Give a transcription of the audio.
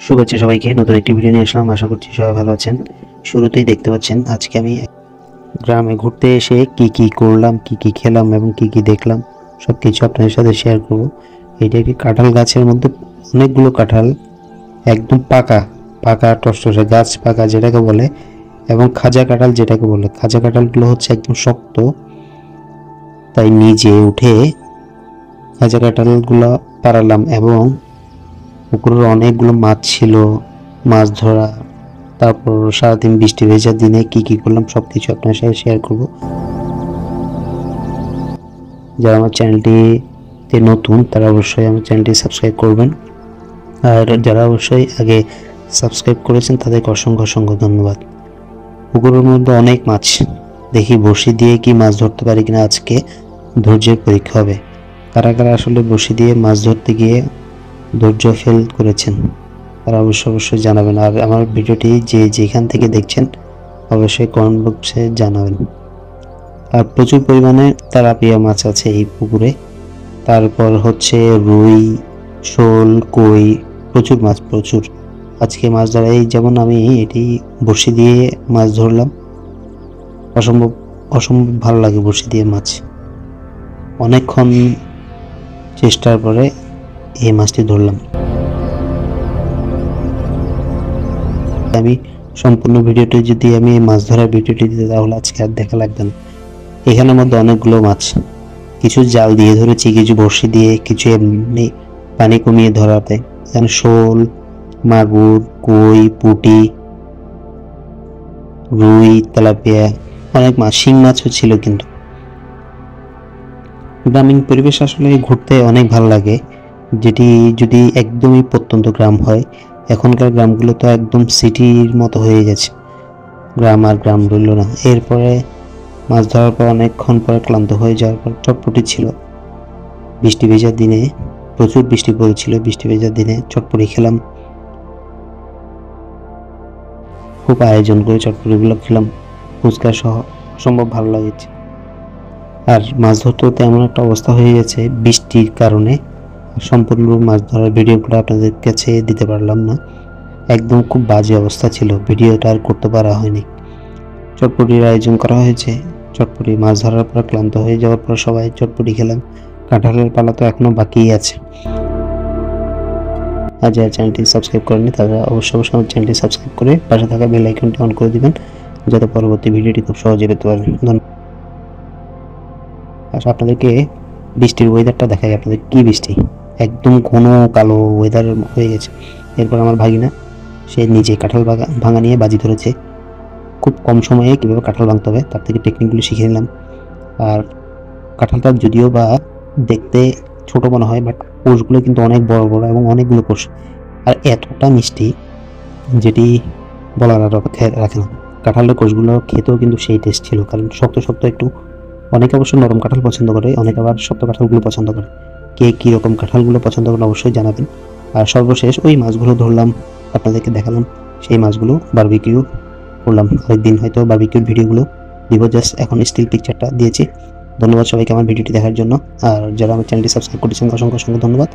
শুভেচ্ছা সবাইকে, নতুন একটি ভিডিও নিয়ে আসলাম। আশা করছি সবাই ভালো আছেন। শুরুতেই দেখতে পাচ্ছেন আজকে আমি গ্রামে ঘুরতে এসে কি কি করলাম, কি কি খেলাম এবং কি কি দেখলাম সবকিছু আপনাদের সাথে শেয়ার করব। এটা একটি কাঁঠাল গাছের মধ্যে অনেকগুলো কাঁঠাল, একদম পাকা পাকা টসটসে গাছ পাকা যেটাকে বলে, এবং খাজা কাঁঠাল যেটাকে বলে। খাজা কাঁঠালগুলো হচ্ছে একদম শক্ত, তাই নিজে উঠে খাজা কাঁঠালগুলো পাড়ালাম। এবং পুকুরের অনেকগুলো মাছ ছিল, মাছ ধরা। তারপর সারাদিন বৃষ্টি ভেজা দিনে কি কি করলাম সবকিছু আপনার সাথে শেয়ার করব। যারা আমার চ্যানেলটিতে নতুন তারা অবশ্যই আমার চ্যানেলটি সাবস্ক্রাইব করবেন, আর যারা অবশ্যই আগে সাবস্ক্রাইব করেছেন তাদেরকে অসংখ্য অসংখ্য ধন্যবাদ। পুকুরের মধ্যে অনেক মাছ, দেখি বড়শি দিয়ে কি মাছ ধরতে পারি কিনা। আজকে ধৈর্যের পরীক্ষা হবে। কারা কারা আসলে বড়শি দিয়ে মাছ ধরতে গিয়ে ধৈর্য ফেল করেছেন তারা অবশ্যই জানাবেন। আর আমার ভিডিওটি যেখান থেকে দেখছেন অবশ্যই কমেন্ট বক্সে জানাবেন। আর প্রচুর পরিমাণে তেলাপিয়া মাছ আছে এই পুকুরে। তারপর হচ্ছে রুই, শোল, কই, প্রচুর মাছ প্রচুর। আজকে মাছ ধরা, এই যেমন আমি এটি বড়শি দিয়ে মাছ ধরলাম। অসম্ভব অসম্ভব ভালো লাগে বড়শি দিয়ে মাছ। অনেকক্ষণ চেষ্টার পরে এই মাছটি ধরলাম। আমি সম্পূর্ণ ভিডিওটি যদি আমি মাছ ধরার ভিডিওটি দিতে তাহলে আজকে আর দেখা লাগবে না। এখানের মধ্যে অনেকগুলো মাছ, কিছু জাল দিয়ে ধরেছি, কিছু বড়শি দিয়ে, কিছু এমনি পানি কমিয়ে ধরাতে। এখানে শোল, মাগুর, কই, পুঁটি, রুই, তেলাপিয়া, অনেক মাছ, শিং মাছও ছিল। কিন্তু গ্রামীণ পরিবেশ আসলে ঘুরতে অনেক ভালো লাগে, যেটি যদি একদমই প্রত্যন্ত গ্রাম হয়। এখনকার গ্রামগুলো তো একদম সিটির মতো হয়ে গেছে, গ্রাম আর গ্রাম রইল না। এরপরে মাছ ধরার পর অনেকক্ষণ পরে ক্লান্ত হয়ে যাওয়ার পর চটপটি ছিল। বৃষ্টি ভেজার দিনে, প্রচুর বৃষ্টি পড়েছিল, বৃষ্টি ভেজার দিনে চটপটি খেলাম। খুব আয়োজন করে চটপটিগুলো খেলাম, ফুচকা সহ। অসম্ভব ভালো লাগছে। আর মাছ ধরতে ধরতে এমন একটা অবস্থা হয়ে গেছে বৃষ্টির কারণে সম্পূর্ণ মাছ ধরার ভিডিওগুলো আপনাদের কাছে দিতে পারলাম না। একদম খুব বাজে অবস্থা ছিল, ভিডিওটা আর করতে পারা হয়নি। চটপটির আয়োজন করা হয়েছে। চটপটি মাছ ধরার পর ক্লান্ত হয়ে যাওয়ার পর সবাই চটপটি খেলাম। কাঁঠালের পালা তো এখনো বাকিই আছে। আর যারা চ্যানেলটি সাবস্ক্রাইব করেনি তারা অবশ্যই আমার চ্যানেলটি সাবস্ক্রাইব করে পাশে থাকা বেল আইকনটি অন করে দিবেন, যাতে পরবর্তী ভিডিওটি খুব সহজে পেতে পারেন। ধন্যবাদ। আচ্ছা, আপনাদেরকে বৃষ্টির ওয়েদারটা দেখাই। আপনাদের কি বৃষ্টি, একদম ঘন কালো ওয়েদার হয়ে গেছে। এরপর আমার ভাগিনা সে নিজে কাঁঠাল ভাঙা নিয়ে বাজি ধরেছে। খুব কম সময়ে কীভাবে কাঁঠাল ভাঙতে হবে তার থেকে টেকনিকগুলো শিখে নিলাম। আর কাঁঠালটা যদিও বা দেখতে ছোট মনে হয়, বাট কোষগুলো কিন্তু অনেক বড় বড় এবং অনেকগুলো কোষ, আর এতটা মিষ্টি যেটি বলার আর অপেক্ষা রাখে না। কাঁঠালের কোষগুলো খেতেও কিন্তু সেই টেস্ট ছিল, কারণ শক্ত শক্ত একটু। অনেকে অবশ্য নরম কাঁঠাল পছন্দ করে, অনেকে আবার শক্ত কাঁঠালগুলো পছন্দ করে। কে কীরকম কাঁঠালগুলো পছন্দ করেন অবশ্যই জানাবেন। আর সর্বশেষ ওই মাছগুলো ধরলাম, আপনাদেরকে দেখালাম। সেই মাছগুলো বারবিকিউ করলাম। আরেকদিন হয়তো বারবিকিউর ভিডিওগুলো দিব, জাস্ট এখন স্টিল পিকচারটা দিয়েছি। ধন্যবাদ সবাইকে আমার ভিডিওটি দেখার জন্য। আর যারা আমার চ্যানেলটি সাবস্ক্রাইব করেছেন অসংখ্য অসংখ্য ধন্যবাদ।